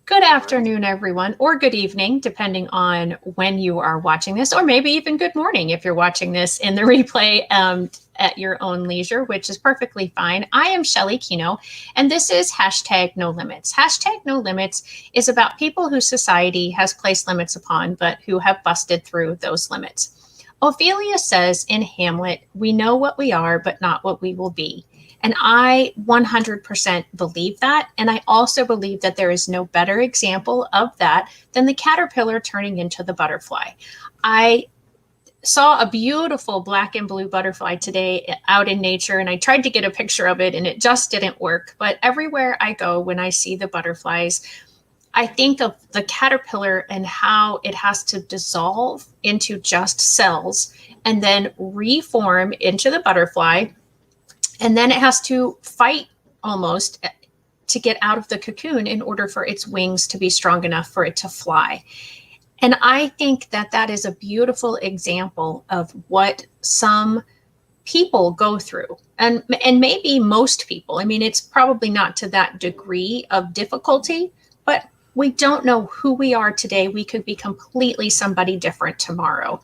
Good afternoon, everyone, or good evening, depending on when you are watching this, or maybe even good morning if you're watching this in the replay at your own leisure, which is perfectly fine. I am Shelly Kino, and this is hashtag No Limits. Hashtag No Limits is about people whose society has placed limits upon, but who have busted through those limits. Ophelia says in Hamlet, "We know what we are, but not what we will be." And I 100% believe that. And I also believe that there is no better example of that than the caterpillar turning into the butterfly. I saw a beautiful black and blue butterfly today out in nature, and I tried to get a picture of it and it just didn't work. But everywhere I go, when I see the butterflies, I think of the caterpillar and how it has to dissolve into just cells and then reform into the butterfly. And then it has to fight almost to get out of the cocoon in order for its wings to be strong enough for it to fly. And I think that that is a beautiful example of what some people go through. And maybe most people. I mean, it's probably not to that degree of difficulty, but we don't know who we are today. We could be completely somebody different tomorrow.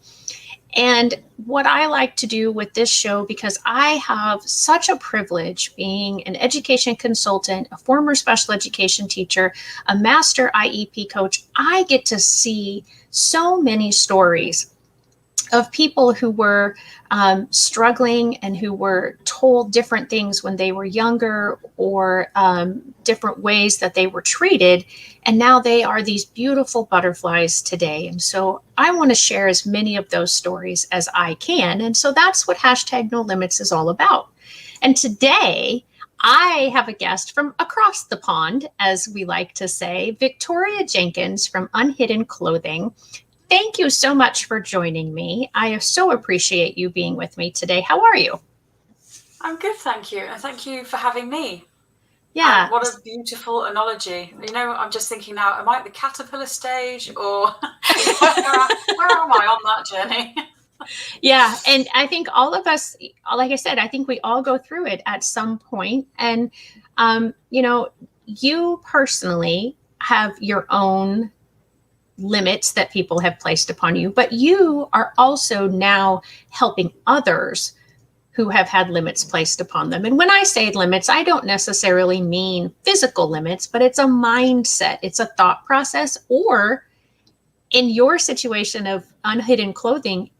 And what I like to do with this show, because I have such a privilege being an education consultant, a former special education teacher, a master IEP coach, I get to see so many stories of people who were struggling and who were told different things when they were younger, or different ways that they were treated. And now they are these beautiful butterflies today. And so I want to share as many of those stories as I can. And so that's what hashtag No Limits is all about. And today I have a guest from across the pond, as we like to say, Victoria Jenkins from Unhidden Clothing. Thank you so much for joining me. I so appreciate you being with me today. How are you? I'm good, thank you. And tk you for having me. Yeah. What a beautiful analogy. You know, I'm just thinking now, am I at the caterpillar stage, or where am I on that journey? Yeah. And I think all of us, like I said, I think we all go through it at some point. And, you personally have your own limits that people have placed upon you, but you are also now helping others who have had limits placed upon them. And when I say limits, I don't necessarily mean physical limits, but it's a mindset, it's a thought process, or in your situation of Unhidden Clothing,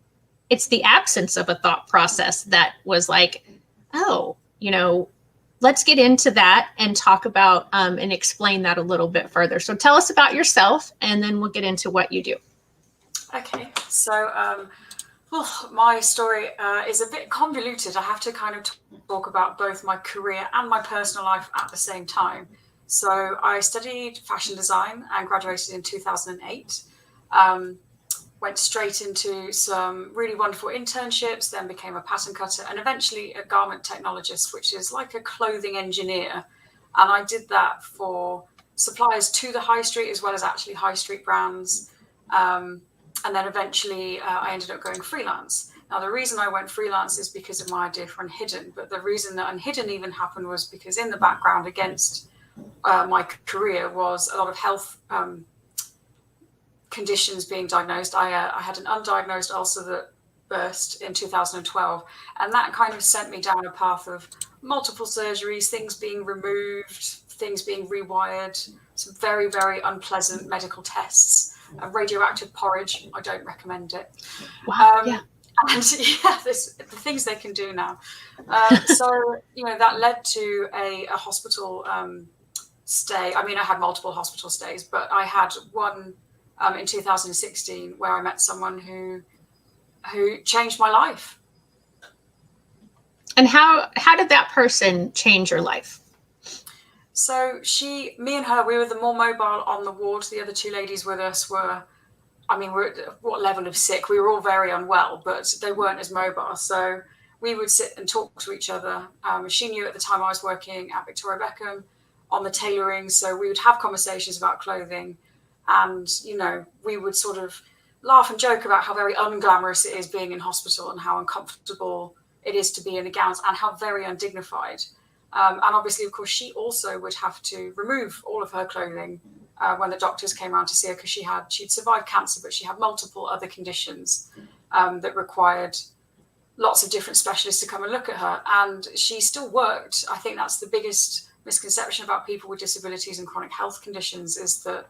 it's the absence of a thought process that was like, oh, let's get into that and talk about and explain that a little bit further. So tell us about yourself, and then we'll get into what you do. Okay, so my story is a bit convoluted. I have to kind of talk about both my career and my personal life at the same time. So I studied fashion design and graduated in 2008. Went straight into some really wonderful internships, then became a pattern cutter, and eventually a garment technologist, which is like a clothing engineer. And I did that for suppliers to the high street, as well as actually high street brands. And then eventually I ended up going freelance. Now, the reason I went freelance is because of my idea for Unhidden. But the reason that Unhidden even happened was because in the background against my career was a lot of health conditions being diagnosed. I had an undiagnosed ulcer that burst in 2012, and that kind of sent me down a path of multiple surgeries, things being removed, things being rewired, some very, very unpleasant medical tests, radioactive porridge. I don't recommend it. Wow. Yeah. And the things they can do now. So, that led to a hospital stay. I mean, I had multiple hospital stays, but I had one in 2016 where I met someone who changed my life. And how did that person change your life? So me and her, we were the more mobile on the ward. The other two ladies with us we're at what level of sick? We were all very unwell, but they weren't as mobile. So we would sit and talk to each other. She knew at the time I was working at Victoria Beckham on the tailoring. So we would have conversations about clothing. And, we would sort of laugh and joke about how very unglamorous it is being in hospital and how uncomfortable it is to be in the gowns and how very undignified. And obviously, of course, she also would have to remove all of her clothing when the doctors came around to see her, because she'd survived cancer, but she had multiple other conditions that required lots of different specialists to come and look at her. And she still worked. I think that's the biggest misconception about people with disabilities and chronic health conditions, is that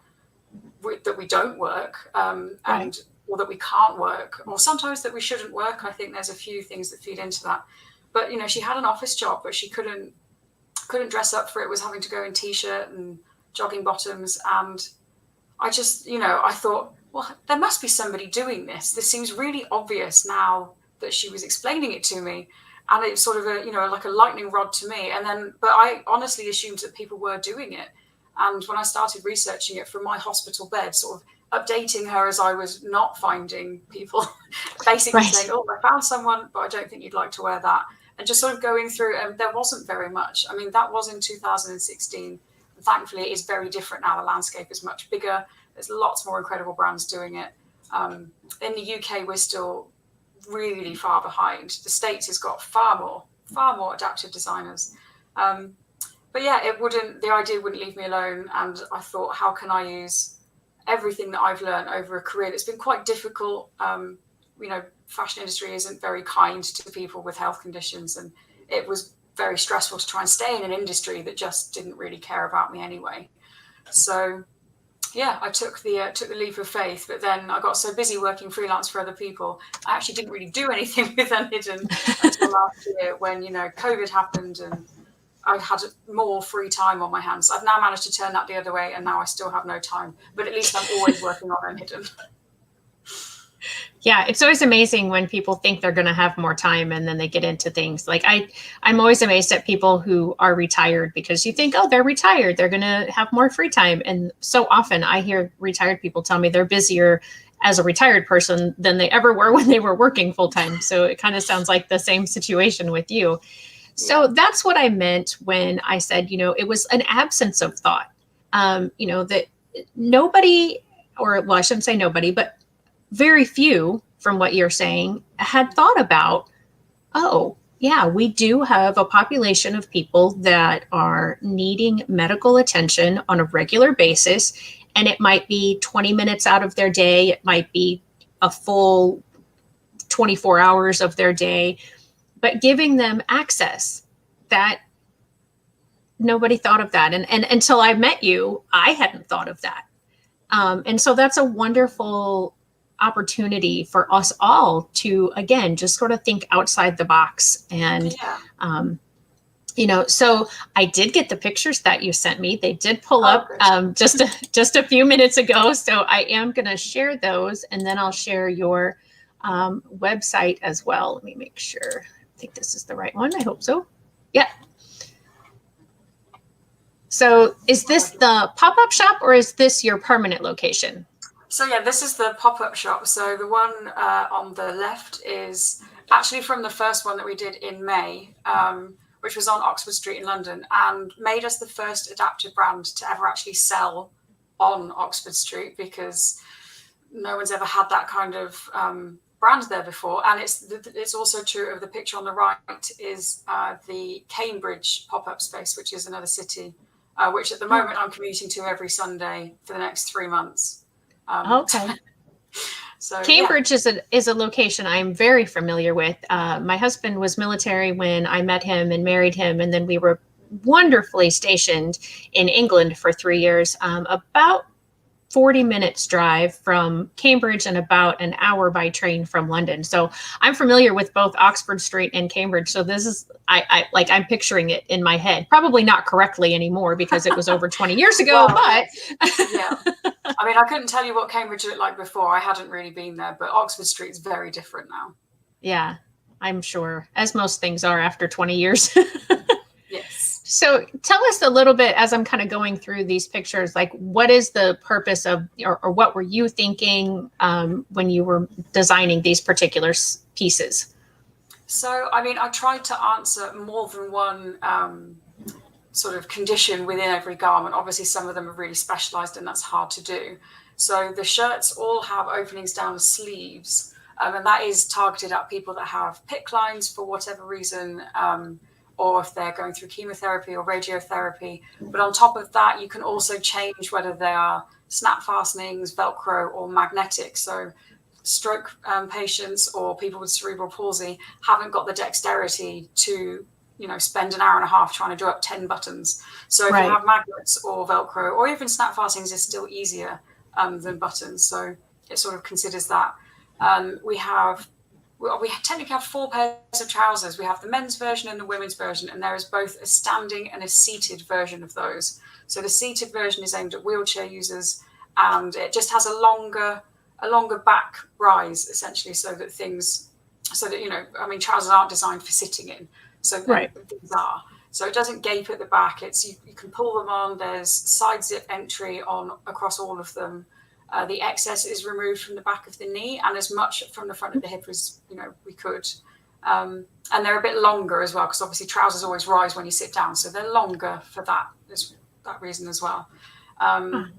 we don't work, and or that we can't work, or sometimes that we shouldn't work. I think there's a few things that feed into that. But she had an office job, but she couldn't dress up for it. Was having to go in t-shirt and jogging bottoms. And I just, I thought, well, there must be somebody doing this. This seems really obvious now that she was explaining it to me. And it's sort of like a lightning rod to me. And then, but I honestly assumed that people were doing it. And when I started researching it from my hospital bed, sort of updating her as I was not finding people, basically saying, oh, I found someone, but I don't think you'd like to wear that. And just sort of going through, and there wasn't very much. I mean, that was in 2016. Thankfully, it is very different now. The landscape is much bigger. There's lots more incredible brands doing it. In the UK, we're still really far behind. The States has got far more adaptive designers. But yeah, the idea wouldn't leave me alone. And I thought, how can I use everything that I've learned over a career that's been quite difficult? Fashion industry isn't very kind to people with health conditions, and it was very stressful to try and stay in an industry that just didn't really care about me anyway. So yeah, I took the leap of faith, but then I got so busy working freelance for other people, I actually didn't really do anything with Unhidden until last year, when COVID happened and I had more free time on my hands. I've now managed to turn that the other way, and now I still have no time, but at least I'm always working on Unhidden. Yeah, it's always amazing when people think they're going to have more time and then they get into things. Like I'm always amazed at people who are retired, because you think, oh, they're retired, they're going to have more free time. And so often I hear retired people tell me they're busier as a retired person than they ever were when they were working full time. So it kind of sounds like the same situation with you. So that's what I meant when I said, it was an absence of thought, that nobody, or well, I shouldn't say nobody, but very few, from what you're saying, had thought about, oh, yeah, we do have a population of people that are needing medical attention on a regular basis. And it might be 20 minutes out of their day. It might be a full 24 hours of their day, but giving them access, that nobody thought of that. And until I met you, I hadn't thought of that. And so that's a wonderful opportunity for us all to, again, just sort of think outside the box. And, so I did get the pictures that you sent me. They did pull up just a few minutes ago. So I am going to share those, and then I'll share your website as well. Let me make sure. I think this is the right one. I hope so. Yeah. So is this the pop-up shop, or is this your permanent location? So yeah, this is the pop-up shop. So the one on the left is actually from the first one that we did in May, which was on Oxford Street in London, and made us the first adaptive brand to ever actually sell on Oxford Street, because no one's ever had that kind of brand there before. And it's also true of the picture on the right is the Cambridge pop-up space, which is another city, which at the moment I'm commuting to every Sunday for the next 3 months. Okay. So Cambridge is a location I'm very familiar with. My husband was military when I met him and married him, and then we were wonderfully stationed in England for 3 years, about 40 minutes drive from Cambridge and about an hour by train from London. So I'm familiar with both Oxford Street and Cambridge. So this is, I'm picturing it in my head, probably not correctly anymore because it was over 20 years ago, but yeah. I mean, I couldn't tell you what Cambridge looked like before. I hadn't really been there, but Oxford Street is very different now. Yeah, I'm sure, as most things are after 20 years. Yes. So tell us a little bit, as I'm kind of going through these pictures, like what is the purpose of, or what were you thinking when you were designing these particular pieces? So, I mean, I tried to answer more than one sort of condition within every garment. Obviously, some of them are really specialized and that's hard to do. So the shirts all have openings down the sleeves, and that is targeted at people that have PICC lines for whatever reason, or if they're going through chemotherapy or radiotherapy. But on top of that, you can also change whether they are snap fastenings, Velcro, or magnetic. So stroke patients or people with cerebral palsy haven't got the dexterity to, spend an hour and a half trying to do up 10 buttons. So if Right. you have magnets or Velcro, or even snap fastenings, is still easier than buttons. So it sort of considers that. We technically have 4 pairs of trousers. We have the men's version and the women's version, and there is both a standing and a seated version of those. So the seated version is aimed at wheelchair users, and it just has a longer back rise, essentially, so that trousers aren't designed for sitting in. So Right. things are. So it doesn't gape at the back. You can pull them on. There's side zip entry across all of them. The excess is removed from the back of the knee and as much from the front of the hip as we could. And they're a bit longer as well, because obviously trousers always rise when you sit down, so they're longer for that reason as well. And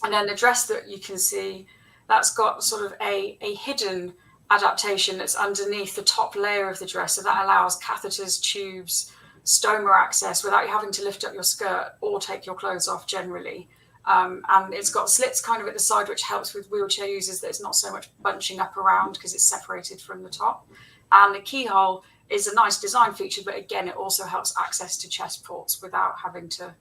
then the dress that you can see, that's got sort of a hidden adaptation that's underneath the top layer of the dress, so that allows catheters, tubes, stoma access without you having to lift up your skirt or take your clothes off generally. And it's got slits kind of at the side, which helps with wheelchair users, that it's not so much bunching up around because it's separated from the top. And the keyhole is a nice design feature, but again, it also helps access to chest ports without having to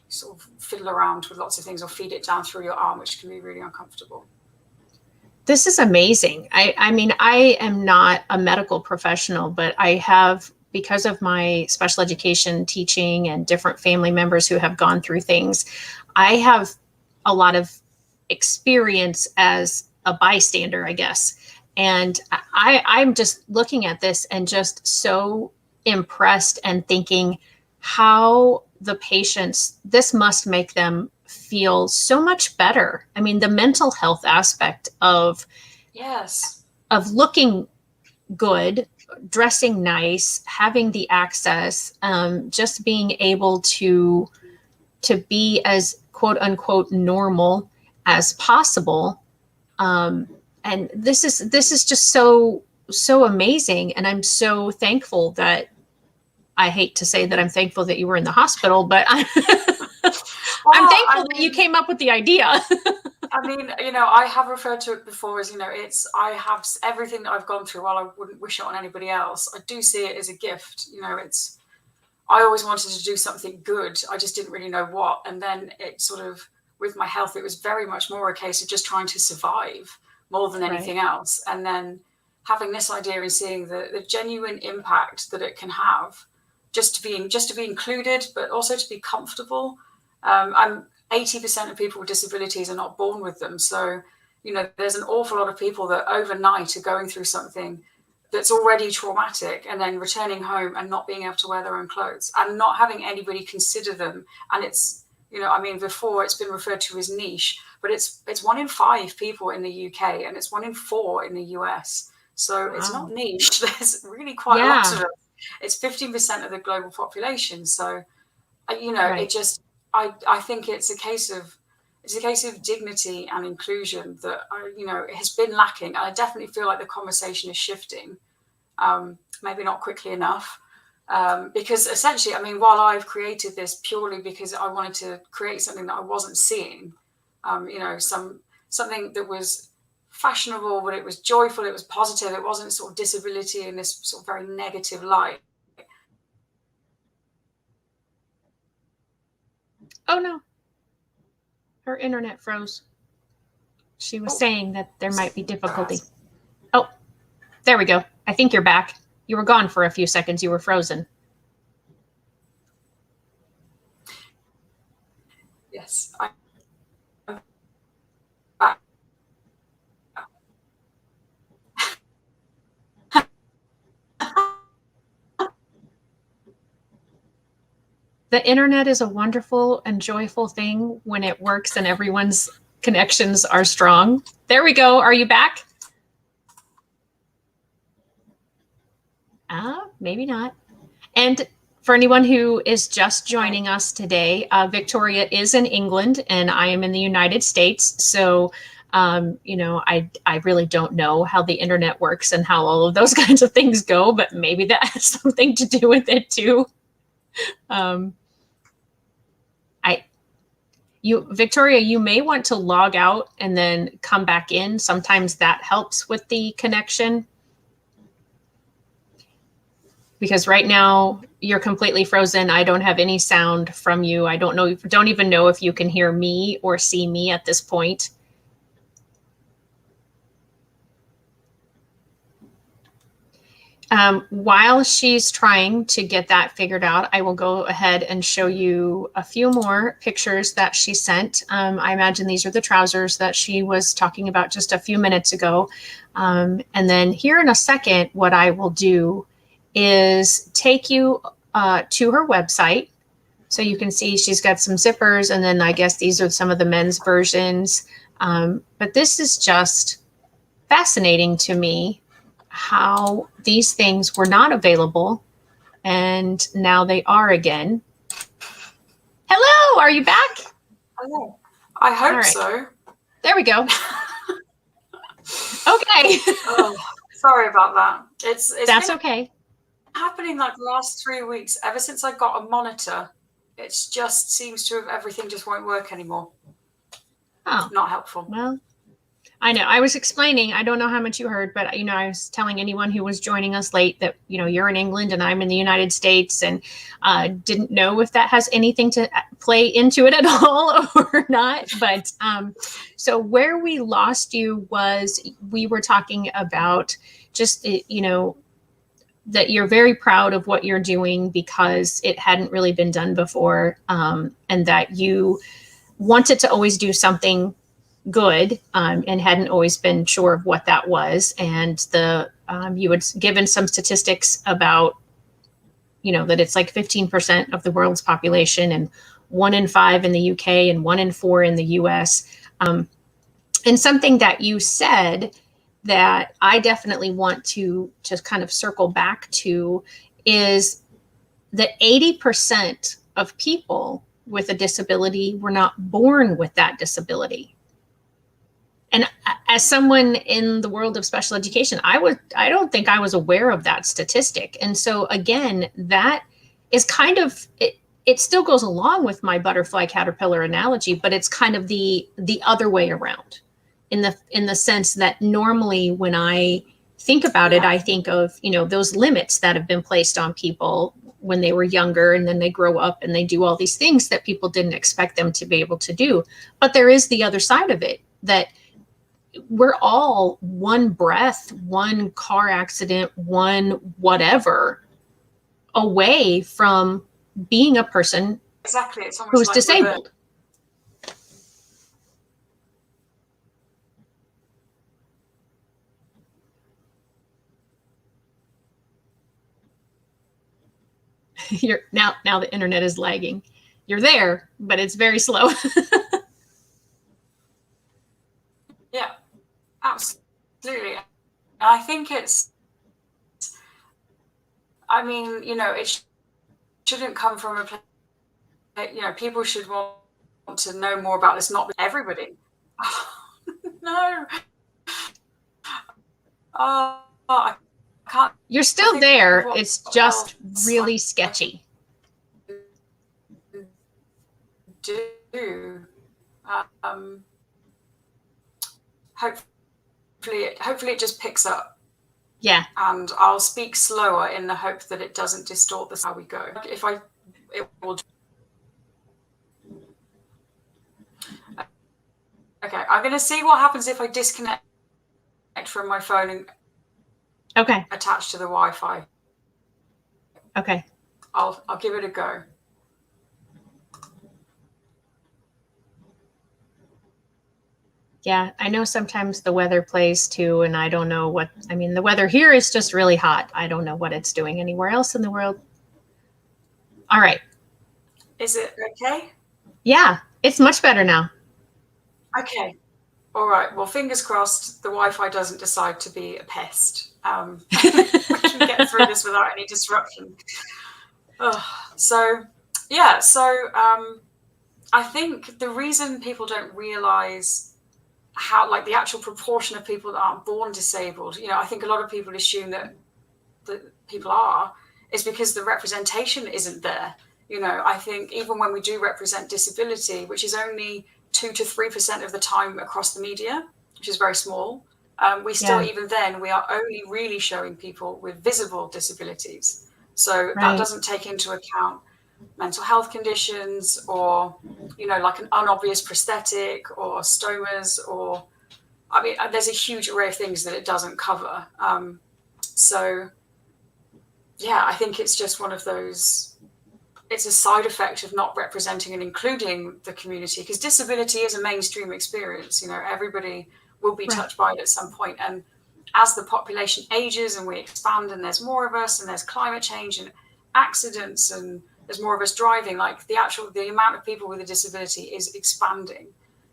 sort of fiddle around with lots of things or feed it down through your arm, which can be really uncomfortable. This is amazing. I mean, I am not a medical professional, but I have, because of my special education teaching and different family members who have gone through things, I have a lot of experience as a bystander, I guess. And I'm just looking at this and just so impressed and thinking how the patients, this must make them feel so much better. I mean, the mental health aspect of looking good, dressing nice, having the access, just being able to be as quote unquote normal as possible. And this is just so amazing. And I'm so thankful that, I hate to say that I'm thankful that you were in the hospital, but I'm thankful that you came up with the idea. I mean, I have referred to it before as, I have everything that I've gone through. While I wouldn't wish it on anybody else, I do see it as a gift. I always wanted to do something good. I just didn't really know what. And then it sort of, with my health, it was very much more a case of just trying to survive more than anything else. And then having this idea and seeing the genuine impact that it can have, just to be included, but also to be comfortable. 80% of people with disabilities are not born with them. So, there's an awful lot of people that overnight are going through something that's already traumatic and then returning home and not being able to wear their own clothes and not having anybody consider them. And it's, before it's been referred to as niche, but it's 1 in 5 people in the UK and it's 1 in 4 in the US. So It's not niche. There's really quite a lot of it. It's 15% of the global population. So, it just, I think it's a case of dignity and inclusion that, it has been lacking. I definitely feel like the conversation is shifting, maybe not quickly enough, because essentially, while I've created this purely because I wanted to create something that I wasn't seeing, something that was fashionable, but it was joyful, it was positive, it wasn't sort of disability in this sort of very negative light. Oh no, her internet froze. She was saying that there might be difficulty. Oh, there we go. I think you're back. You were gone for a few seconds. You were frozen. Yes. The internet is a wonderful and joyful thing when it works and everyone's connections are strong. There we go. Are you back? Maybe not. And for anyone who is just joining us today, Victoria is in England and I am in the United States. So, I really don't know how the internet works and how all of those kinds of things go, but maybe that has something to do with it too. um, Victoria, you may want to log out and then come back in. Sometimes that helps with the connection. Because right now you're completely frozen. I don't have any sound from you. I don't even know if you can hear me or see me at this point. While she's trying to get that figured out, I will go ahead and show you a few more pictures that she sent. I imagine these are the trousers that she was talking about just a few minutes ago. And then here in a second, what I will do is take you to her website. So you can see she's got some zippers, and then I guess these are some of the men's versions. But this is just fascinating to me, how these things were not available and now they are again. Hello, are you back? Hello. I hope right. So. There we go. Okay. Oh, sorry about that. It's That's okay. Happening like the last 3 weeks. Ever since I got a monitor, it's just seems to have everything just won't work anymore. Oh, not helpful. Well, I know. I was explaining, I don't know how much you heard, but I was telling anyone who was joining us late that, you're in England and I'm in the United States, and didn't know if that has anything to play into it at all or not. But so where we lost you was we were talking about just, that you're very proud of what you're doing because it hadn't really been done before, and that you wanted to always do something good, and hadn't always been sure of what that was. And you had given some statistics about, that it's like 15% of the world's population, and 1 in 5 in the UK, and 1 in 4 in the US. And something that you said that I definitely want to just kind of circle back to is that 80% of people with a disability were not born with that disability. And as someone in the world of special education, I don't think I was aware of that statistic. And so again, that is kind of, it still goes along with my butterfly caterpillar analogy, but it's kind of the other way around, in the sense that normally when I think about it, I think of, those limits that have been placed on people when they were younger, and then they grow up and they do all these things that people didn't expect them to be able to do. But there is the other side of it, that we're all one breath, one car accident, one whatever away from being a person exactly. It's who's like disabled. You're now the internet is lagging. You're there, but it's very slow. Yeah, absolutely. I think it shouldn't come from a place, people should want to know more about this, not everybody. No. I can't. You're still there. It's just really sketchy. Hopefully it just picks up. Yeah. And I'll speak slower in the hope that it doesn't distort this how we go. It will. Okay, I'm going to see what happens if I disconnect from my phone and attach to the Wi-Fi. Okay. I'll give it a go. Yeah, I know sometimes the weather plays too, and I don't know the weather here is just really hot. I don't know what it's doing anywhere else in the world. All right. Is it okay? Yeah, it's much better now. Okay. All right. Well, fingers crossed the Wi-Fi doesn't decide to be a pest. We can get through this without any disruption. So I think the reason people don't realize how, like, the actual proportion of people that aren't born disabled, I think a lot of people assume that people are, is because the representation isn't there. You know, I think even when we do represent disability, which is only 2 to 3% of the time across the media, which is very small, we still, even then, we are only really showing people with visible disabilities. So that doesn't take into account mental health conditions, or, you know, like an unobvious prosthetic or stomas, or, I mean, there's a huge array of things that it doesn't cover. So, yeah, I think it's just one of those, it's a side effect of not representing and including the community, because disability is a mainstream experience. You know, everybody will be touched by it at some point. And as the population ages and we expand and there's more of us and there's climate change and accidents and there's more of us driving, like the amount of people with a disability is expanding.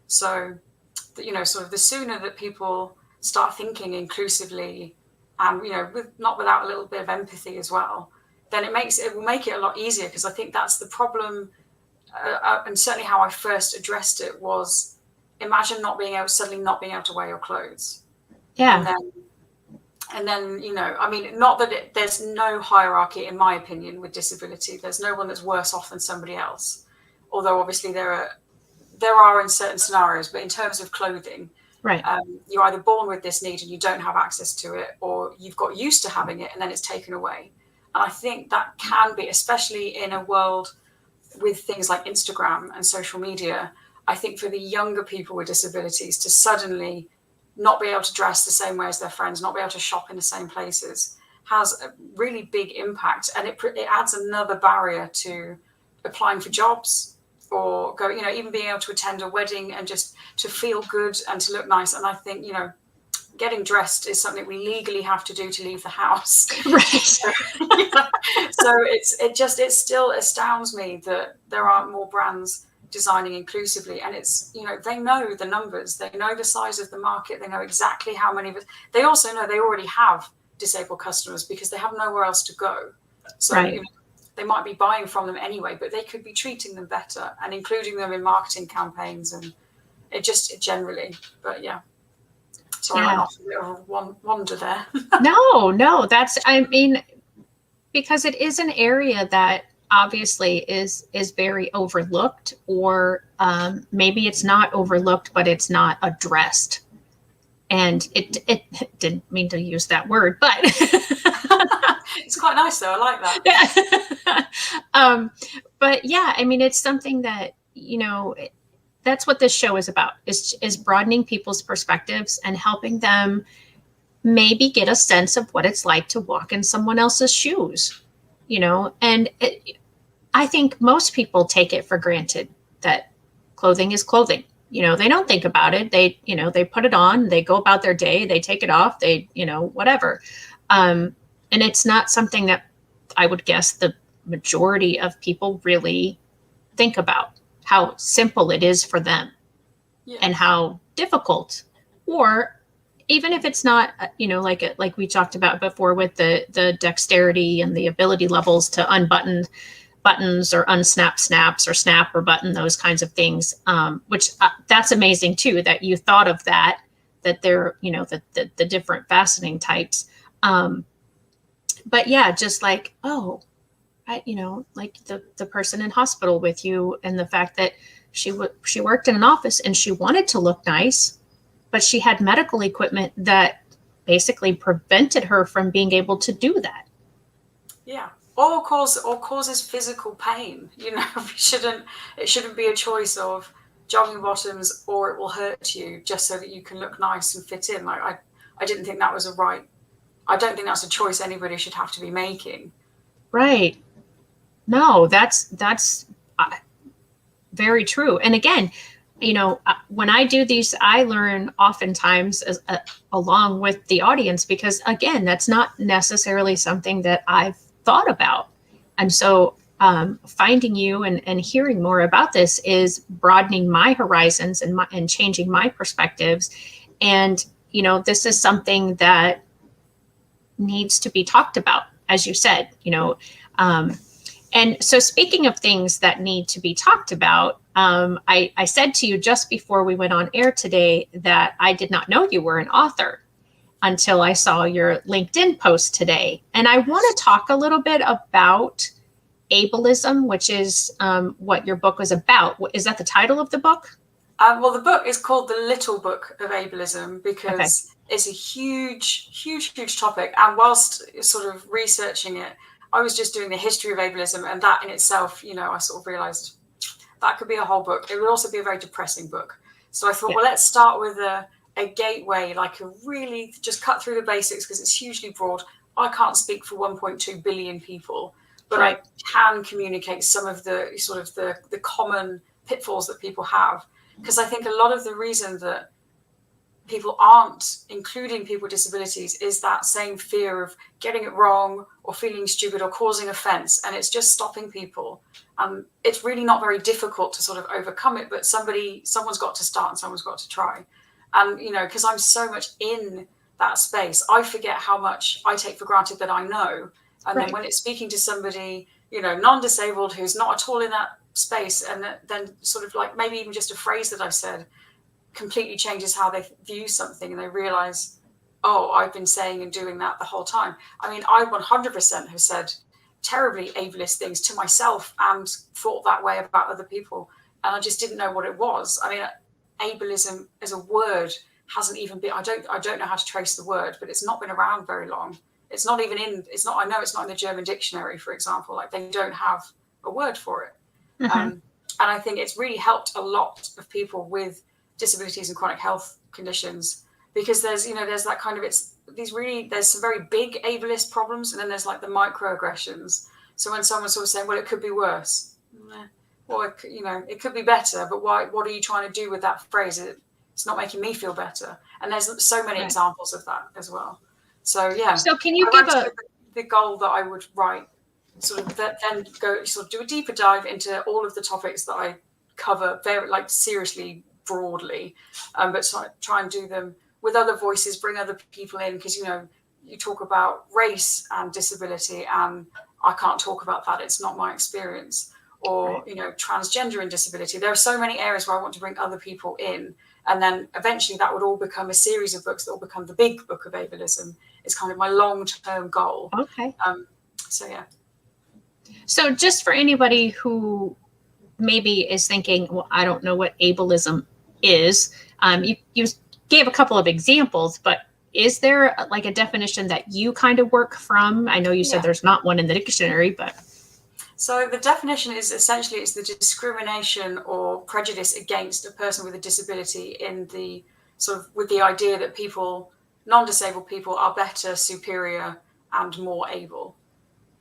So, you know, sort of the sooner that people start thinking inclusively and, you know, not without a little bit of empathy as well, then it will make it a lot easier. Because I think that's the problem. And certainly how I first addressed it was, imagine suddenly not being able to wear your clothes. Yeah. And then, you know, I mean, not that there's no hierarchy, in my opinion, with disability. There's no one that's worse off than somebody else. Although obviously there are in certain scenarios, but in terms of clothing, you're either born with this need and you don't have access to it, or you've got used to having it and then it's taken away. And I think that can be, especially in a world with things like Instagram and social media, I think for the younger people with disabilities to suddenly not be able to dress the same way as their friends, not be able to shop in the same places, has a really big impact. And it adds another barrier to applying for jobs, or go, you know, even being able to attend a wedding and just to feel good and to look nice. And I think, you know, getting dressed is something we legally have to do to leave the house. Right. So it still astounds me that there aren't more brands designing inclusively. And it's, you know, they know the numbers, they know the size of the market, they know exactly how many of us. They also know they already have disabled customers because they have nowhere else to go. So you know, they might be buying from them anyway, but they could be treating them better and including them in marketing campaigns and it generally. But yeah. Sorry, I went off a bit of a wander there. No, I mean, because it is an area that obviously is very overlooked, or maybe it's not overlooked, but it's not addressed. And it didn't mean to use that word, but it's quite nice though. I like that. But yeah, I mean, it's something that, you know, that's what this show is about, is broadening people's perspectives and helping them maybe get a sense of what it's like to walk in someone else's shoes, you know. And I think most people take it for granted that clothing is clothing. You know, they don't think about it. They, you know, they put it on, they go about their day, they take it off, they, you know, whatever. And it's not something that I would guess the majority of people really think about, how simple it is for them and how difficult, or even if it's not, you know, like we talked about before with the dexterity and the ability levels to unbutton buttons or unsnap snaps or snap or button, those kinds of things, which that's amazing too, that you thought of that they're, you know, the different fastening types. But yeah, just like, oh, you know, like the person in hospital with you, and the fact that she worked in an office and she wanted to look nice, but she had medical equipment that basically prevented her from being able to do that. Yeah. Or causes physical pain. You know, it shouldn't be a choice of jogging bottoms or it will hurt you just so that you can look nice and fit in. Like I didn't think that was I don't think that's a choice anybody should have to be making. Right. No, that's very true. And again, you know, when I do these, I learn oftentimes along with the audience, because again, that's not necessarily something that I've thought about. And so finding you and hearing more about this is broadening my horizons and changing my perspectives. And, you know, this is something that needs to be talked about, as you said, you know. And so speaking of things that need to be talked about, I said to you just before we went on air today that I did not know you were an author. until I saw your LinkedIn post today. And I want to talk a little bit about ableism, which is what your book was about. Is that the title of the book? Well, the book is called The Little Book of Ableism because it's a huge topic. And whilst sort of researching it, I was just doing the history of ableism, and that in itself, you know, I sort of realized that could be a whole book. It would also be a very depressing book. So I thought, well, let's start with a gateway, like a really just cut through the basics because it's hugely broad. I can't speak for 1.2 billion people, but I can communicate some of the sort of the common pitfalls that people have. Because I think a lot of the reason that people aren't including people with disabilities is that same fear of getting it wrong or feeling stupid or causing offense. And it's just stopping people. It's really not very difficult to sort of overcome it, but someone's got to start and someone's got to try. And, you know, because I'm so much in that space, I forget how much I take for granted that I know. And then when it's speaking to somebody, you know, non-disabled who's not at all in that space, and then sort of like maybe even just a phrase that I said completely changes how they view something, and they realize, oh, I've been saying and doing that the whole time. I mean, I 100% have said terribly ableist things to myself and thought that way about other people, and I just didn't know what it was. I mean, ableism as a word hasn't even been, I don't know how to trace the word, but it's not been around very long. It's not even in, I know it's not in the German dictionary, for example. Like, they don't have a word for it. And I think it's really helped a lot of people with disabilities and chronic health conditions, because there's that kind of, there's some very big ableist problems, and then there's like the microaggressions. So when someone's sort of saying, well, it could be worse, well, it could be better, but what are you trying to do with that phrase? It's not making me feel better. And there's so many examples of that as well. So yeah. So can you give the goal that I would write, sort of then go sort of do a deeper dive into all of the topics that I cover very, like, seriously broadly, but try and do them with other voices, bring other people in, because, you know, you talk about race and disability and I can't talk about that, it's not my experience, or you know, transgender and disability. There are so many areas where I want to bring other people in, and then eventually that would all become a series of books that will become the big book of ableism. It's kind of my long-term goal. So yeah. So just for anybody who maybe is thinking, well, I don't know what ableism is, you gave a couple of examples, but is there like a definition that you kind of work from? I know you said there's not one in the dictionary, but. So the definition is essentially, it's the discrimination or prejudice against a person with a disability in the sort of, with the idea that people, non-disabled people, are better, superior, and more able.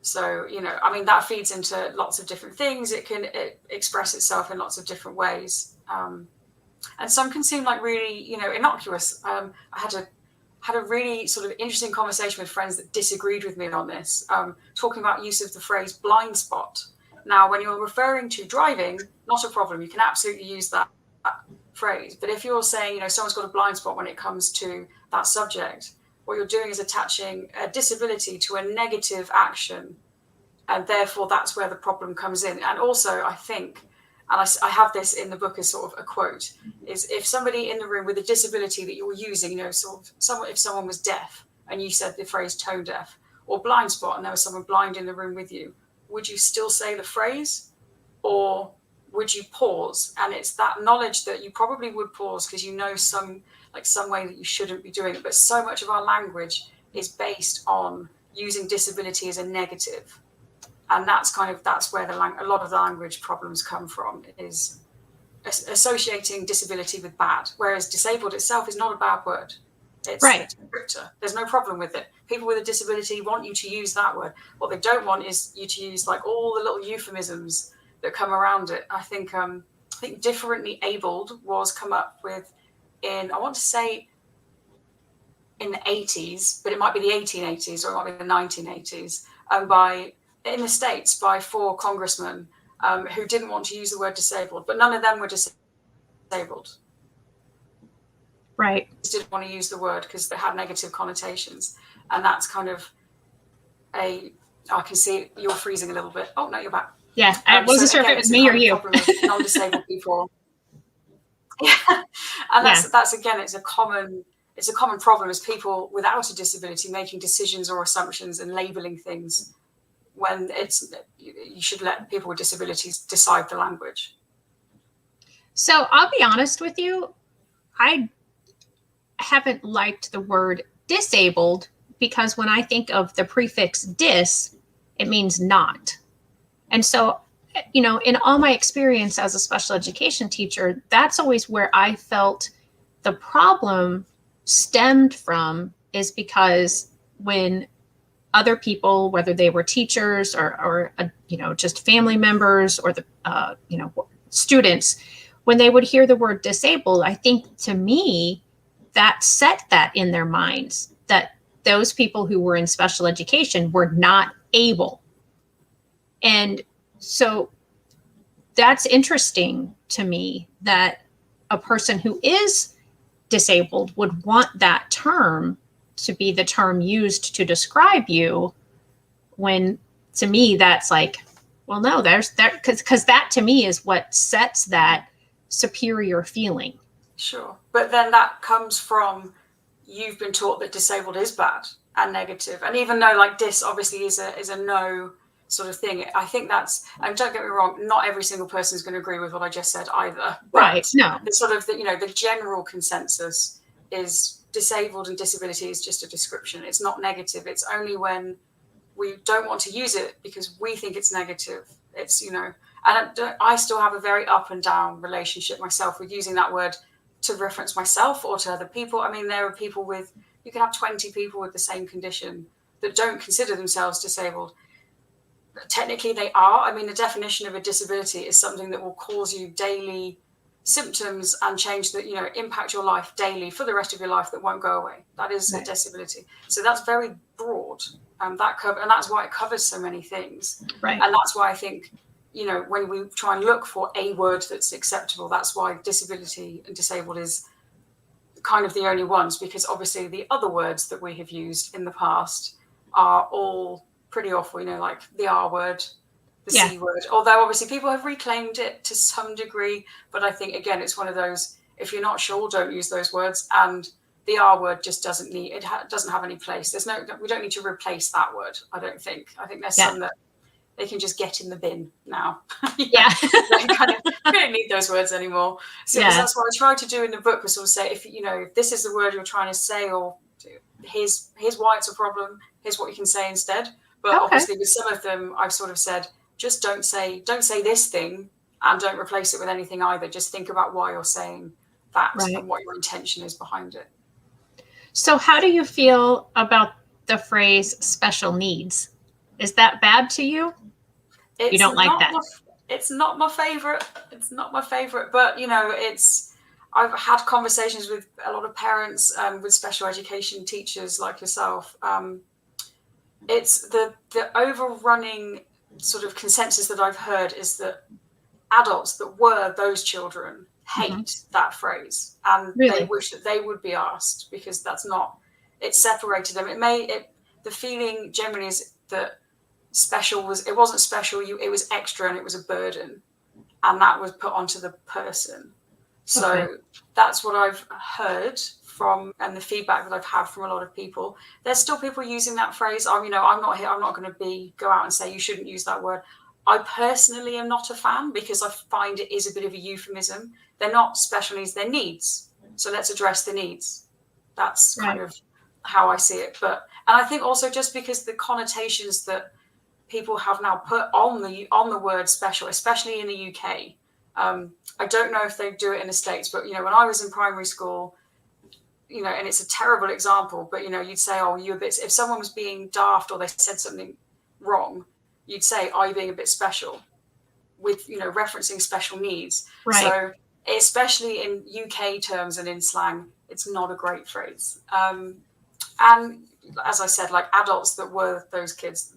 So, you know, I mean, that feeds into lots of different things. It express itself in lots of different ways. And some can seem like really, you know, innocuous. I had a really sort of interesting conversation with friends that disagreed with me on this, talking about use of the phrase blind spot. Now, when you're referring to driving, not a problem. You can absolutely use that phrase. But if you're saying, you know, someone's got a blind spot when it comes to that subject, what you're doing is attaching a disability to a negative action. And therefore, that's where the problem comes in. And also, I think, and I have this in the book as sort of a quote, is if somebody in the room with a disability that you're using, you know, sort of if someone was deaf and you said the phrase tone deaf, or blind spot and there was someone blind in the room with you, would you still say the phrase, or would you pause? And it's that knowledge that you probably would pause because you know some way that you shouldn't be doing it. But so much of our language is based on using disability as a negative. And that's where a lot of the language problems come from, is associating disability with bad, whereas disabled itself is not a bad word. It's a descriptor. There's no problem with it. People with a disability want you to use that word. What they don't want is you to use like all the little euphemisms that come around it. I think differently abled was come up with in, I want to say, in the 80s, but it might be the 1880s or it might be the 1980s, in the States by 4 congressmen who didn't want to use the word disabled, but none of them were disabled. Right. They didn't want to use the word because it had negative connotations. And that's kind of I can see you're freezing a little bit. Oh, no, you're back. Yeah, I wasn't sure if it was me or you. Non-disabled people. Yeah. And that's again, it's a common it's a common problem is people without a disability making decisions or assumptions and labeling things when you should let people with disabilities decide the language. So I'll be honest with you, I haven't liked the word disabled because when I think of the prefix dis, it means not. And so, you know, in all my experience as a special education teacher, that's always where I felt the problem stemmed from, is because when other people, whether they were teachers or you know, just family members or the, you know, students, when they would hear the word disabled, I think to me, that set that in their minds that those people who were in special education were not able. And so that's interesting to me that a person who is disabled would want that term to be the term used to describe you, when to me that's like, well, no, there's that, because that to me is what sets that superior feeling. Sure. But then that comes from, you've been taught that disabled is bad and negative. And even though like dis obviously is a no sort of thing, I think that's, and don't get me wrong, not every single person is going to agree with what I just said either. Right. No. The sort of, you know, the general consensus is disabled and disability is just a description. It's not negative. It's only when we don't want to use it because we think it's negative. It's, you know, and I still have a very up and down relationship myself with using that word to reference myself or to other people. I mean, there are people with, you can have 20 people with the same condition that don't consider themselves disabled. Technically they are. I mean, the definition of a disability is something that will cause you daily symptoms and change that, you know, impact your life daily for the rest of your life that won't go away. That is a disability. So that's very broad. And that's why it covers so many things. Right. And that's why I think, you know, when we try and look for a word that's acceptable, that's why disability and disabled is kind of the only ones, because obviously the other words that we have used in the past are all pretty awful, you know, like the R word, the C word, although obviously people have reclaimed it to some degree. But I think, again, it's one of those, if you're not sure, don't use those words. And the R word just doesn't need, doesn't have any place. We don't need to replace that word, I don't think. I think there's some that they can just get in the bin now. We don't need those words anymore. So that's what I try to do in the book, was sort of say, if you know, if this is the word you're trying to say, or here's why it's a problem, here's what you can say instead. But obviously with some of them, I've sort of said, just don't say this thing and don't replace it with anything either. Just think about why you're saying that and what your intention is behind it. So how do you feel about the phrase special needs? Is that bad to you? You don't like that? It's not my favorite. It's not my favorite. But, you know, I've had conversations with a lot of parents, with special education teachers like yourself. It's the overrunning sort of consensus that I've heard is that adults that were those children hate that phrase, and they wish that they would be asked, because that's not, it separated them. The feeling generally is that special it wasn't special, it was extra, and it was a burden, and that was put onto the person. So that's what I've heard from, and the feedback that I've had from a lot of people. There's still people using that phrase. I'm not going to go out and say you shouldn't use that word. I personally am not a fan, because I find it is a bit of a euphemism. They're not special needs, they're needs. So let's address the needs. That's kind of how I see it. And I think also just because the connotations that people have now put on the word special, especially in the UK, I don't know if they do it in the States, but, you know, when I was in primary school, you know, and it's a terrible example, but, you know, you'd say, oh, if someone was being daft or they said something wrong, you'd say, are you being a bit special, with, you know, referencing special needs. So especially in UK terms and in slang, it's not a great phrase. And as I said, like adults that were those kids,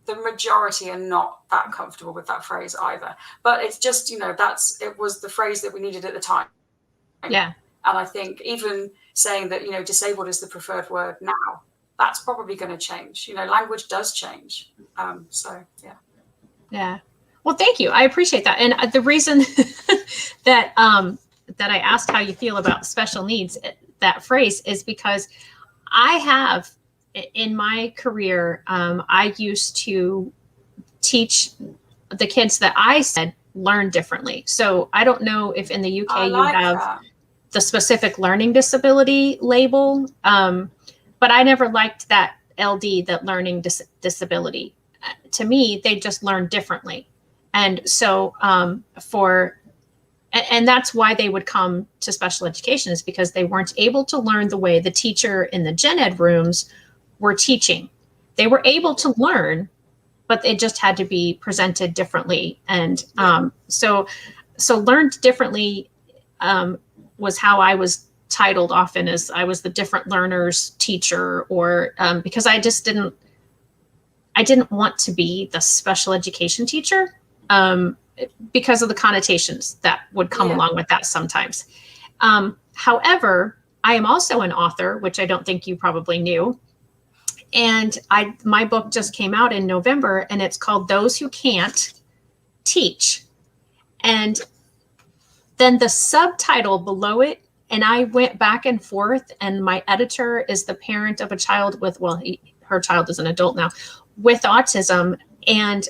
the majority are not that comfortable with that phrase either. But it's just, you know, it was the phrase that we needed at the time. Yeah. And I think even saying that, you know, disabled is the preferred word now, that's probably going to change. You know, language does change. Yeah. Well, thank you. I appreciate that. And the reason that I asked how you feel about special needs, that phrase is because I have, in my career, I used to teach the kids that I said learn differently. So I don't know if in the UK I you like have that. the specific learning disability label, but I never liked that LD, that learning disability. To me, they just learn differently. And so and that's why they would come to special education, is because they weren't able to learn the way the teacher in the gen ed rooms were teaching. They were able to learn, but it just had to be presented differently. And so learned differently was how I was titled often, as I was the different learners teacher, or because I didn't want to be the special education teacher, because of the connotations that would come along with that sometimes. However, I am also an author, which I don't think you probably knew. And my book just came out in November, and it's called Those Who Can't Teach. And then the subtitle below it, and I went back and forth, and my editor is the parent of a child with, her child is an adult now, with autism. And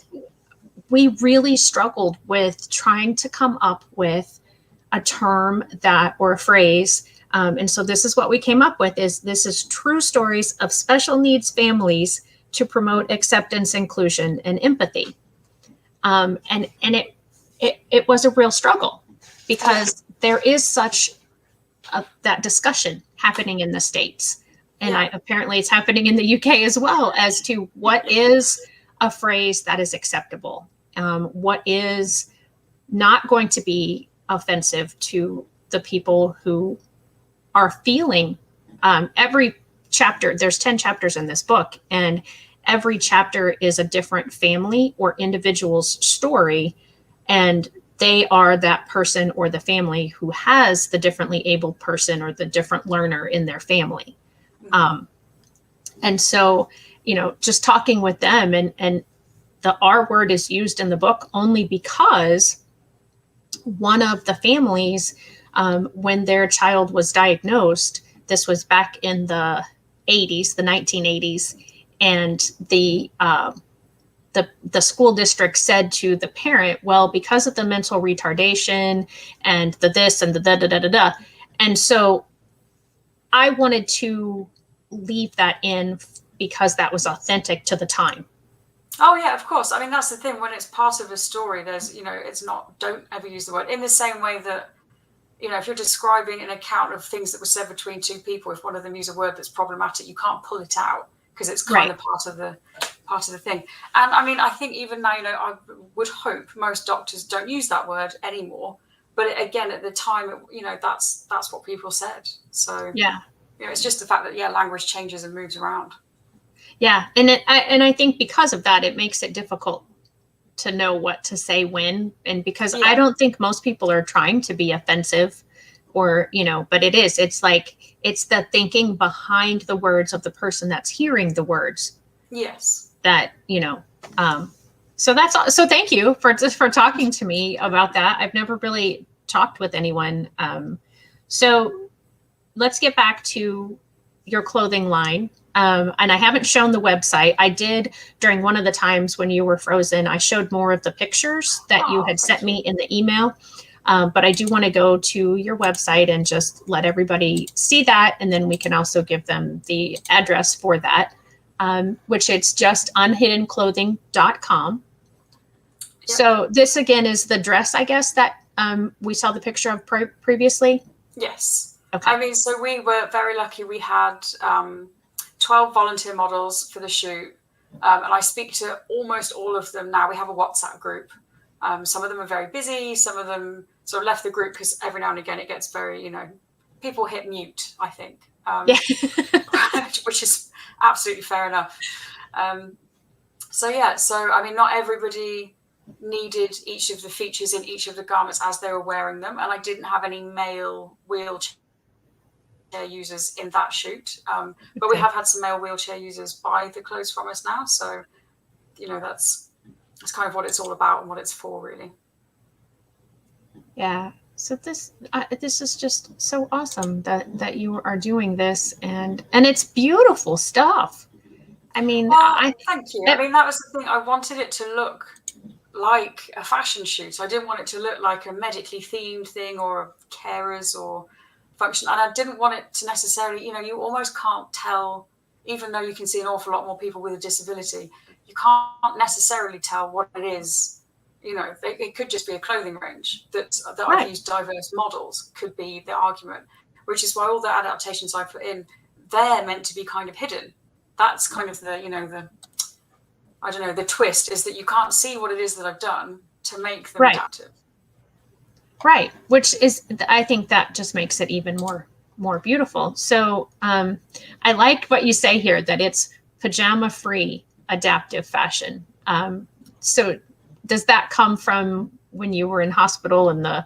we really struggled with trying to come up with a term or a phrase. And so this is what we came up with: this is true stories of special needs families to promote acceptance, inclusion, and empathy. And it was a real struggle, because there is such that discussion happening in the States. And apparently it's happening in the UK as well, as to what is a phrase that is acceptable, what is not going to be offensive to the people who are feeling. Every chapter, there's 10 chapters in this book, and every chapter is a different family or individual's story, and they are that person or the family who has the differently abled person or the different learner in their family. And so, just talking with them, and the R word is used in the book only because one of the families, when their child was diagnosed, this was back in the 80s, the 1980s, and the school district said to the parent, well, because of the mental retardation and the this and the da da da da da. And so I wanted to leave that in because that was authentic to the time. Oh yeah, of course. I mean, that's the thing. When it's part of a story, there's, it's not, don't ever use the word, in the same way that, if you're describing an account of things that were said between two people, if one of them use a word that's problematic, you can't pull it out, because it's kind of part of the thing. And I mean, I think even now, I would hope most doctors don't use that word anymore. But again, at the time, that's what people said. So it's just the fact that language changes and moves around. Yeah, and I think because of that, it makes it difficult to know what to say when, and because I don't think most people are trying to be offensive, or but it's like, it's the thinking behind the words of the person that's hearing the words. Yes. That so thank you for talking to me about that. I've never really talked with anyone. So let's get back to your clothing line. And I haven't shown the website. I did during one of the times when you were frozen. I showed more of the pictures that you had sent me in the email. But I do want to go to your website and just let everybody see that. And then we can also give them the address for that, which it's just unhiddenclothing.com. Yep. So this again is the dress, I guess, that we saw the picture of previously. Yes. Okay. I mean, so we were very lucky. We had 12 volunteer models for the shoot. And I speak to almost all of them now. We have a WhatsApp group. Some of them are very busy. Some of them sort of left the group because every now and again it gets very, people hit mute, I think, which is absolutely fair enough. So I mean, not everybody needed each of the features in each of the garments as they were wearing them. And I didn't have any male wheelchair users in that shoot. But we have had some male wheelchair users buy the clothes from us now. So, that's kind of what it's all about and what it's for, really. Yeah. So this is just so awesome that you are doing this, and it's beautiful stuff. I mean, Well, thank you. I mean, that was the thing. I wanted it to look like a fashion shoot. I didn't want it to look like a medically themed thing or carers or function. And I didn't want it to necessarily, you almost can't tell, even though you can see an awful lot more people with a disability, you can't necessarily tell what it is. It could just be a clothing range that right. I've used diverse models, could be the argument, which is why all the adaptations I put in, they're meant to be kind of hidden. That's kind of the I don't know, the twist is that you can't see what it is that I've done to make them adaptive. Right. Which is, I think that just makes it even more beautiful. So I like what you say here, that it's pajama free adaptive fashion. So does that come from when you were in hospital and the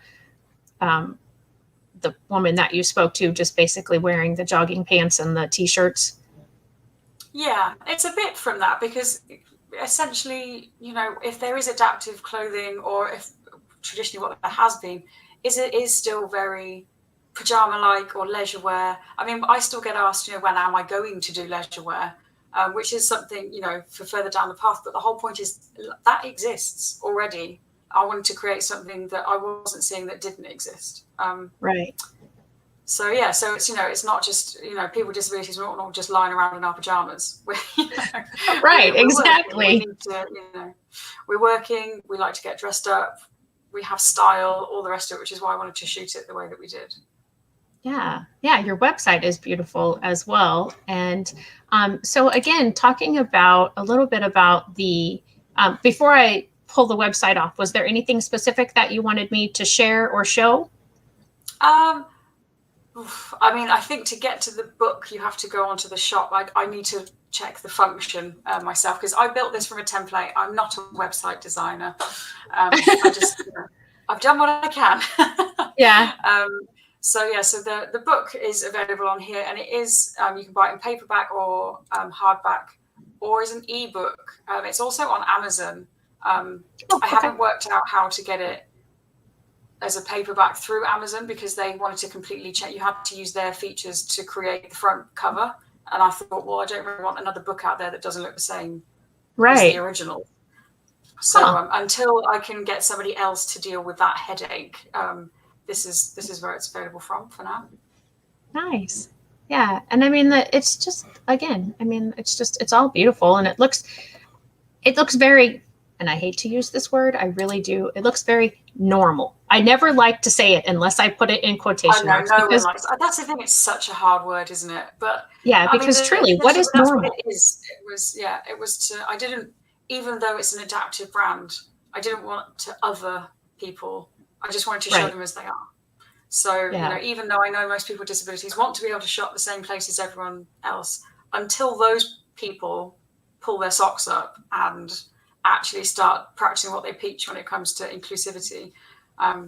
woman that you spoke to just basically wearing the jogging pants and the t-shirts? Yeah, it's a bit from that, because essentially, if there is adaptive clothing, or if traditionally what there has been, it is still very pajama-like or leisure wear. I mean, I still get asked, when am I going to do leisure wear? Which is something, for further down the path. But the whole point is that exists already. I wanted to create something that I wasn't seeing that didn't exist. Right. So yeah, so it's it's not just people with disabilities. We're not just lying around in our pajamas. Right, we're exactly. We're working. We like to get dressed up. We have style, all the rest of it, which is why I wanted to shoot it the way that we did. Yeah, your website is beautiful as well. And so again, talking about a little bit about the before I pull the website off, was there anything specific that you wanted me to share or show? I mean, I think to get to the book, you have to go onto the shop. I need to check the function myself, because I built this from a template. I'm not a website designer. I've done what I can. Yeah. So the book is available on here, and it is you can buy it in paperback or hardback, or as an ebook. It's also on Amazon. I haven't worked out how to get it as a paperback through Amazon, because they wanted to completely change. You had to use their features to create the front cover, and I thought, well, I don't really want another book out there that doesn't look the same as the original. So until I can get somebody else to deal with that headache, this is where it's available from for now. Nice. Yeah, and I mean it's just, again, I mean it's all beautiful, and it looks very, and I hate to use this word, I really do. It looks very normal. I never like to say it unless I put it in quotation marks. No one likes it. That's the thing. It's such a hard word, isn't it? But yeah, because truly, what is normal? What it is. It was I didn't, even though it's an adaptive brand, I didn't want to other people. I just wanted to show them as they are. So, even though I know most people with disabilities want to be able to shop the same place as everyone else, until those people pull their socks up and actually start practicing what they preach when it comes to inclusivity, I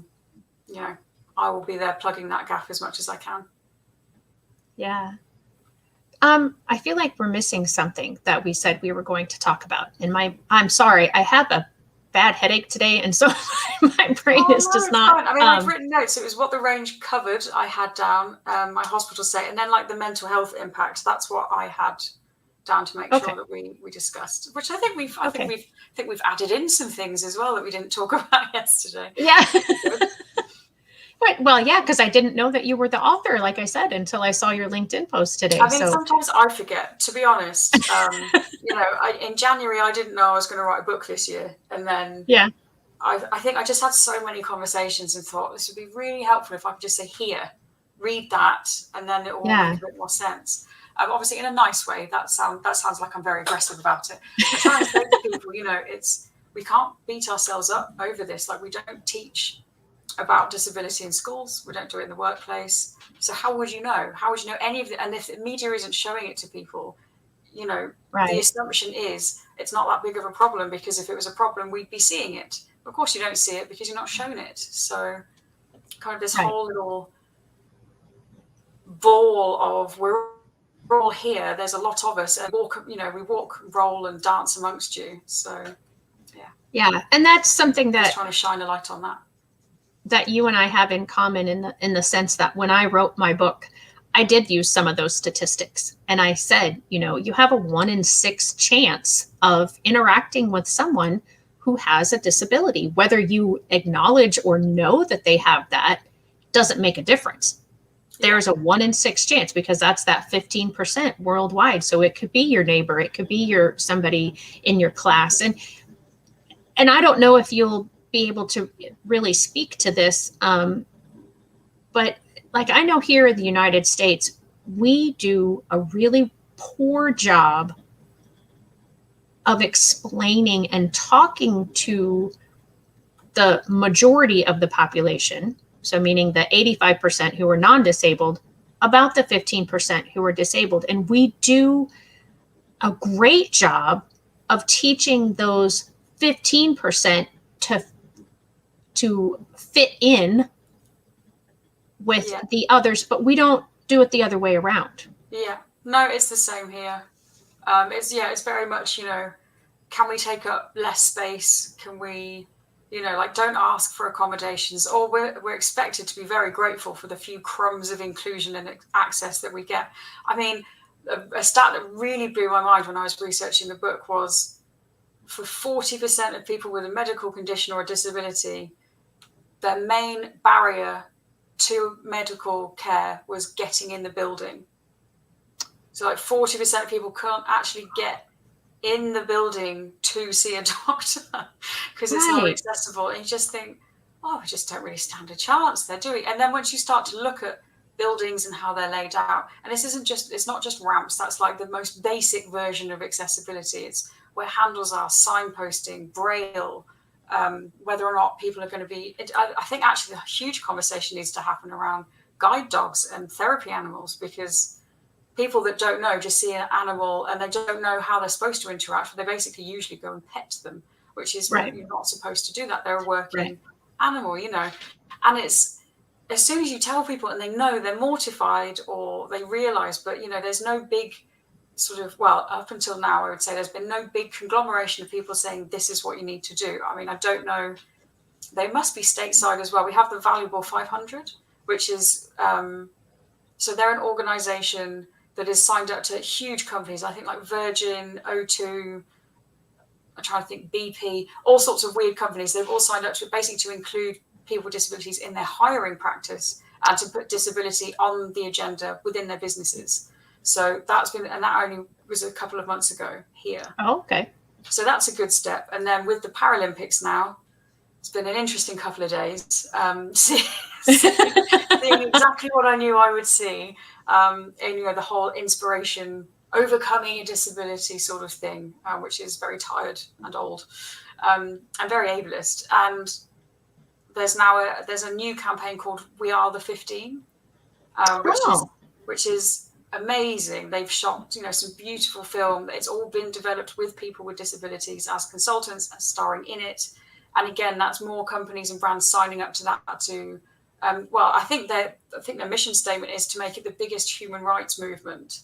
will be there plugging that gap as much as I can. Yeah. I feel like we're missing something that we said we were going to talk about. And I'm sorry, I have a bad headache today, and so my brain is just not. Fine. I mean, I've written notes. It was what the range covered. I had down my hospital stay, and then like the mental health impact. That's what I had down to make sure that we discussed. Which I think we've added in some things as well that we didn't talk about yesterday. Yeah. Right. Well, yeah, because I didn't know that you were the author, like I said, until I saw your LinkedIn post today. I mean, sometimes I forget, to be honest. In January, I didn't know I was going to write a book this year. And then I think I just had so many conversations and thought this would be really helpful if I could just say, here, read that, and then it will make a bit more sense. Obviously, in a nice way. That sounds like I'm very aggressive about it. I'm trying to say to people, we can't beat ourselves up over this. Like, we don't teach about disability in schools. We don't do it in the workplace. So how would you know? How would you know any of it? And if the media isn't showing it to people, the assumption is it's not that big of a problem, because if it was a problem, we'd be seeing it. Of course, you don't see it because you're not shown it. So kind of this whole little ball of we're all here. There's a lot of us, and we walk, roll, and dance amongst you. So yeah, and that's something that just trying to shine a light on that. that you and I have in common in the sense that when I wrote my book, I did use some of those statistics. And I said, you know, you have a 1 in 6 chance of interacting with someone who has a disability. Whether you acknowledge or know that they have that doesn't make a difference. There's a 1 in 6 chance, because that's that 15% worldwide. So it could be your neighbor, it could be somebody in your class. And I don't know if you'll be able to really speak to this, but like, I know here in the United States, we do a really poor job of explaining and talking to the majority of the population, so meaning the 85% who are non-disabled, about the 15% who are disabled. And we do a great job of teaching those 15% to fit in with the others, but we don't do it the other way around. Yeah, no, it's the same here. It's very much, you know, can we take up less space? Can we, you know, like, don't ask for accommodations, or we're expected to be very grateful for the few crumbs of inclusion and access that we get. I mean, a stat that really blew my mind when I was researching the book was, for 40% of people with a medical condition or a disability, their main barrier to medical care was getting in the building. So like 40% of people can't actually get in the building to see a doctor because it's not accessible. And you just think, oh, we just don't really stand a chance. They're doing. And then once you start to look at buildings and how they're laid out, and it's not just ramps. That's like the most basic version of accessibility. It's where handles are, signposting, braille, whether or not people are going to be. I think actually a huge conversation needs to happen around guide dogs and therapy animals, because people that don't know just see an animal and they don't know how they're supposed to interact. They basically usually go and pet them, which is you're not supposed to do that. They're a working animal, you know. And it's, as soon as you tell people and they know, they're mortified or they realize, but, you know, there's no big sort of, well, up until now, I would say there's been no big conglomeration of people saying this is what you need to do. I mean, I don't know. They must be stateside as well. We have the Valuable 500, which is, so they're an organization that is signed up to huge companies, I think like Virgin, O2, I'm trying to think, BP, all sorts of weird companies. They've all signed up to basically to include people with disabilities in their hiring practice and to put disability on the agenda within their businesses. So that's been, and that only was a couple of months ago here. Oh, okay. So that's a good step. And then with the Paralympics now, it's been an interesting couple of days, seeing exactly what I knew I would see, and, you know, the whole inspiration, overcoming a disability sort of thing, which is very tired and old, and very ableist. And there's a new campaign called We Are the 15, which is amazing. They've shot, you know, some beautiful film. It's all been developed with people with disabilities as consultants and starring in it. And again, that's more companies and brands signing up to that to, well, I think their mission statement is to make it the biggest human rights movement,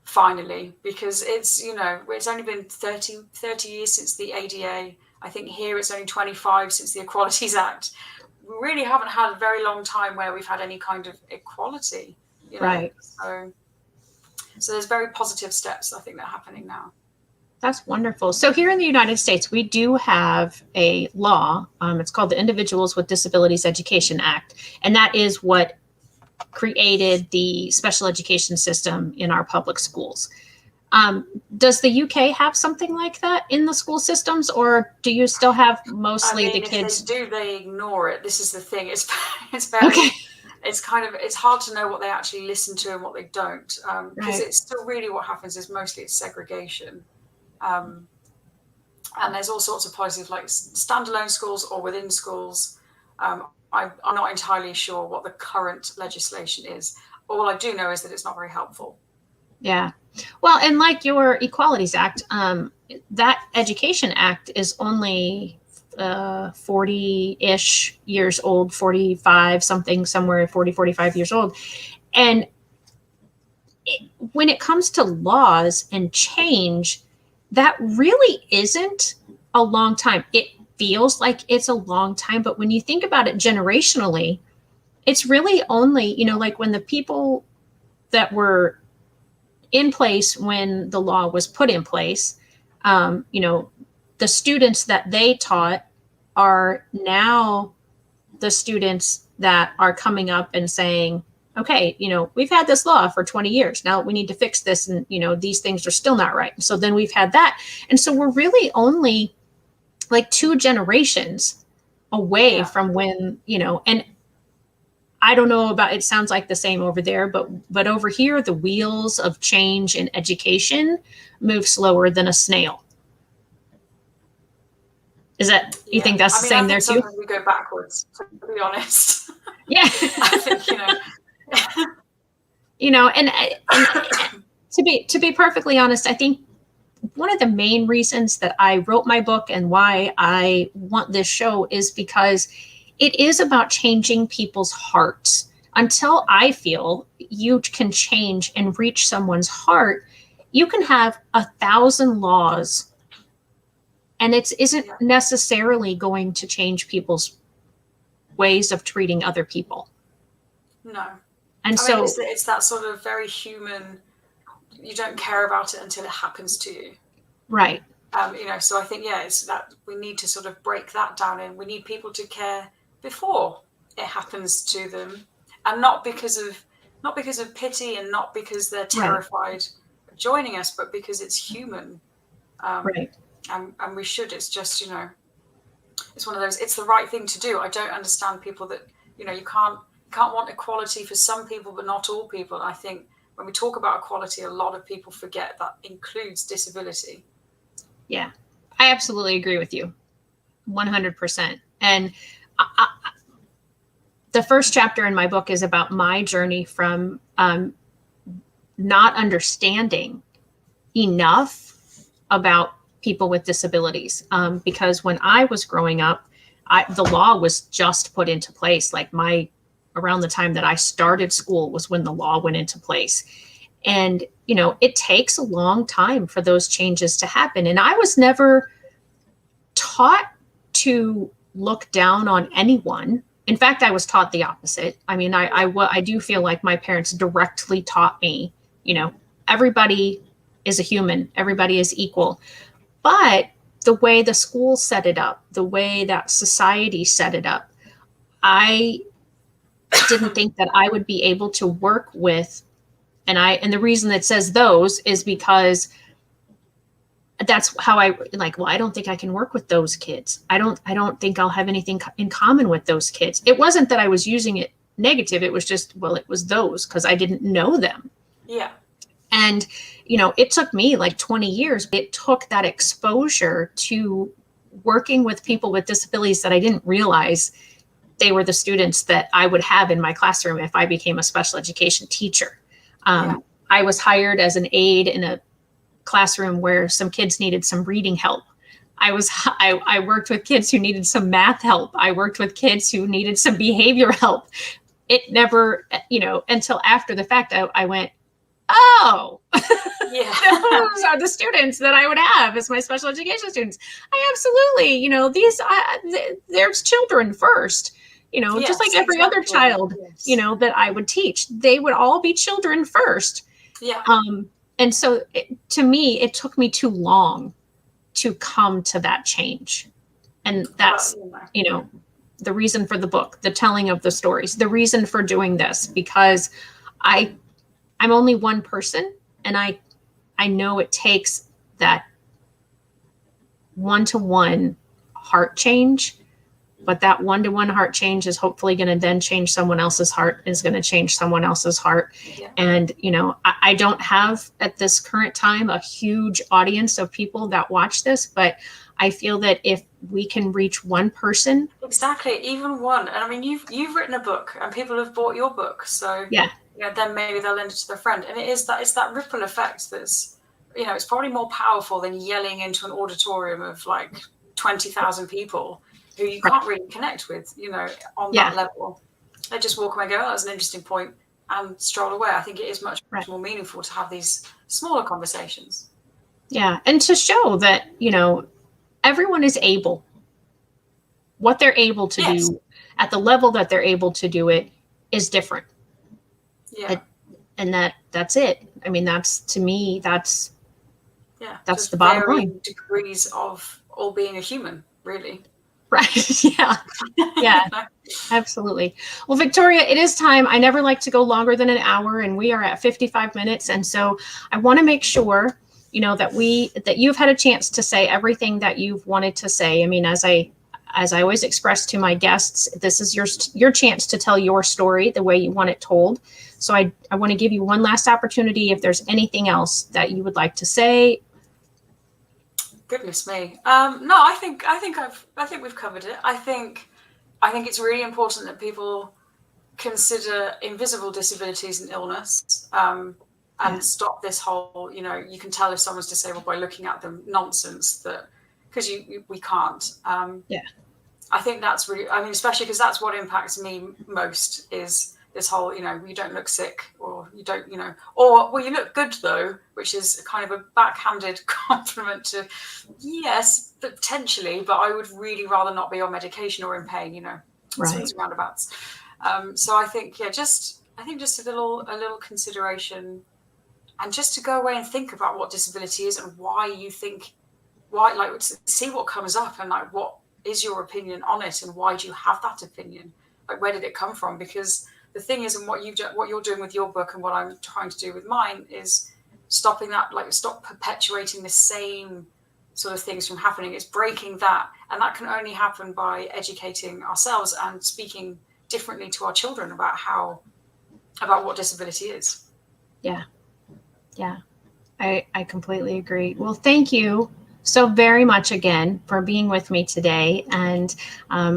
finally, because it's, you know, it's only been 30 years since the ADA. I think here it's only 25 since the Equalities Act. We really haven't had a very long time where we've had any kind of equality, you know? Right. So there's very positive steps, I think, that are happening now. That's wonderful. So here in the United States, we do have a law. It's called the Individuals with Disabilities Education Act. And that is what created the special education system in our public schools. Does the UK have something like that in the school systems, or do you still have mostly the kids? If they do, they ignore it. This is the thing. It's very, okay. It's kind of, it's hard to know what they actually listen to and what they don't, because it's still really what happens is mostly it's segregation. And there's all sorts of policies like standalone schools or within schools. I'm not entirely sure what the current legislation is. All I do know is that it's not very helpful. Yeah. Well, and like your Equalities Act, that Education Act is only 40-ish years old, 45 something, somewhere 40, 45 years old. And when it comes to laws and change, that really isn't a long time. feels like it's a long time, but when you think about it generationally, it's really only, like when the people that were in place when the law was put in place, the students that they taught are now the students that are coming up and saying, okay, we've had this law for 20 years. Now we need to fix this. And, these things are still not right. So then we've had that. And so we're really only like 2 generations away from when, and I don't know about, it sounds like the same over there, but over here, the wheels of change in education move slower than a snail. Is that, you think that's the same there too? Sometimes we go backwards, to be honest. Yeah. I think, and to be perfectly honest, I think one of the main reasons that I wrote my book and why I want this show is because it is about changing people's hearts. Until I feel you can change and reach someone's heart, you can have 1,000 laws, and it isn't necessarily going to change people's ways of treating other people. No. And it's that sort of very human, you don't care about it until it happens to you. Right. So I think, it's that we need to sort of break that down, and we need people to care before it happens to them, and not because of pity, and not because they're terrified of joining us, but because it's human. Right. And we should. It's just, it's one of those, it's the right thing to do. I don't understand people that, you can't want equality for some people, but not all people. And I think when we talk about equality, a lot of people forget that includes disability. Yeah, I absolutely agree with you 100%. And the first chapter in my book is about my journey from not understanding enough about people with disabilities. Because when I was growing up, the law was just put into place. Like around the time that I started school was when the law went into place. And, it takes a long time for those changes to happen. And I was never taught to look down on anyone. In fact, I was taught the opposite. I mean, I do feel like my parents directly taught me, everybody is a human, everybody is equal. But the way the school set it up, the way that society set it up, I didn't think that I would be able to work with, and the reason it says those is because that's how I don't think I can work with those kids. I don't think I'll have anything in common with those kids. It wasn't that I was using it negative. It was just, it was those, because I didn't know them. Yeah. And, it took me like 20 years. It took that exposure to working with people with disabilities that I didn't realize they were the students that I would have in my classroom if I became a special education teacher. I was hired as an aide in a classroom where some kids needed some reading help. I worked with kids who needed some math help. I worked with kids who needed some behavior help. It never, until after the fact, I went, oh, those are the students that I would have as my special education students. I absolutely, there's children first. Just like every other child, that I would teach, they would all be children first. Yeah. And so to me, it took me too long to come to that change. And that's, the reason for the book, the telling of the stories, the reason for doing this, because I'm only one person, and I know it takes that one-to-one heart change. But that one-to-one heart change is hopefully going to then change someone else's heart, is going to change someone else's heart. Yeah. And, I don't have at this current time a huge audience of people that watch this, but I feel that if we can reach one person. Exactly. Even one. And I mean, you've written a book and people have bought your book. So then maybe they'll lend it to their friend. And it's that ripple effect that's, it's probably more powerful than yelling into an auditorium of like 20,000 people who you can't really connect with, on that level. They just walk away and go, oh, that's an interesting point, and stroll away. I think it is much more meaningful to have these smaller conversations. Yeah. And to show that, everyone is able. what they're able to Yes. do at the level that they're able to do it is different. Yeah. And that's it. I mean, that's, to me, that's just the bottom line. varying degrees of all being a human, really. Right. Yeah. Yeah. Absolutely. Well, Victoria, it is time. I never like to go longer than an hour, and we are at 55 minutes. And so I want to make sure, that you've had a chance to say everything that you've wanted to say. I mean, as I always express to my guests, this is your chance to tell your story the way you want it told. So I want to give you one last opportunity if there's anything else that you would like to say. Goodness me. No, I think we've covered it. I think it's really important that people consider invisible disabilities and illness, and stop this whole, you can tell if someone's disabled by looking at them nonsense, that because we can't. I think that's really, I mean, especially because that's what impacts me most, is this whole, you don't look sick, or you don't, or, well, you look good though, which is kind of a backhanded compliment to, yes, potentially, but I would really rather not be on medication or in pain, swings and roundabouts. So I think, just a little consideration, and just to go away and think about what disability is and why, like, see what comes up, and like, what is your opinion on it, and why do you have that opinion? Like, where did it come from? Because the thing is, and what you're doing with your book and what I'm trying to do with mine, is stopping that, like, stop perpetuating the same sort of things from happening. It's breaking that, and that can only happen by educating ourselves and speaking differently to our children about what disability is. Yeah. I completely agree. Well, thank you so very much again for being with me today. And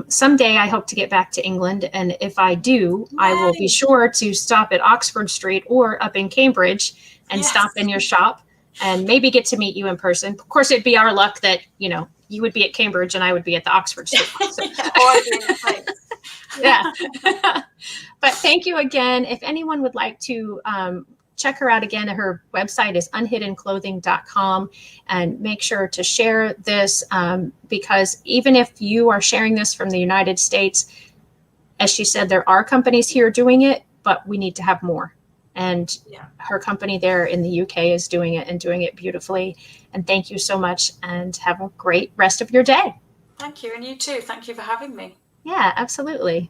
someday I hope to get back to England. And if I do, I will be sure to stop at Oxford Street or up in Cambridge and stop in your shop and maybe get to meet you in person. Of course, it'd be our luck that, you would be at Cambridge and I would be at the Oxford Street. So. Yeah. But thank you again. If anyone would like to check her out again, her website is unhiddenclothing.com, and make sure to share this, because even if you are sharing this from the United States, as she said, there are companies here doing it, but we need to have more. And her company there in the UK is doing it, and doing it beautifully. And thank you so much, and have a great rest of your day. Thank you. And you too. Thank you for having me. Yeah, absolutely.